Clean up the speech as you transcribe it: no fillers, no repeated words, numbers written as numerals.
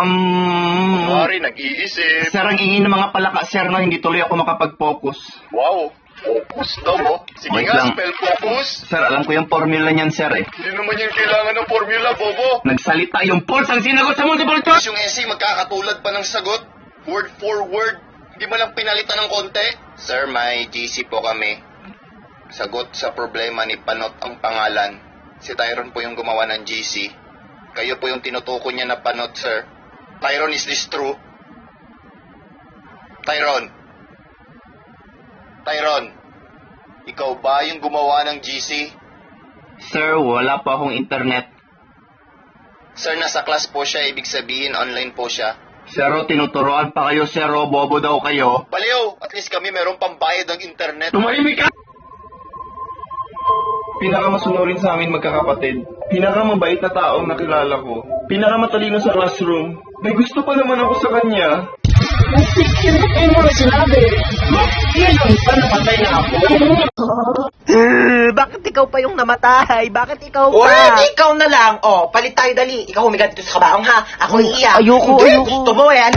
Mari, nag-iisip. Sir, ang ingin ng mga palaka, sir, na hindi tuloy ako makapag-focus. Wow, focus daw mo. Sige Wait nga, lang. spell focus. Sir, alam ko yung formula niyan, sir, eh. Hindi naman yung kailangan ng formula, Bobo. Nagsalita yung pulse ang sinagot sa multiple choice! Yung essay, magkakatulad pa ng sagot. Word for word. Hindi mo lang pinalitan ng konti. Sir, may GC po kami. Sagot sa problema ni Panot ang pangalan. Si Tyron po yung gumawa ng GC. Kayo po yung tinutukoy niya na Panot, sir. Tyron, is this true? Tyron. Tyron. Ikaw ba yung gumawa ng GC? Sir, wala pa akong internet. Sir, nasa class po siya. Ibig sabihin, online po siya. Sir, tinuturoan pa kayo, sir, bobo daw kayo. Baliw! At least kami meron pambayad ng internet. Tumahimik ka! Pinakamasunurin sa amin magkakapatid. Pinakamabait na taong nakilala ko. Pinakamatalino sa classroom. May gusto pa naman ako sa kanya. Bakit ikaw pa yung namatay? Bakit ikaw pa? Well, ikaw na lang. Oh, palit tayo dali. Ikaw humigat dito sa kabaong ha. Ako iiyak. Ayoko. Gusto mo yan.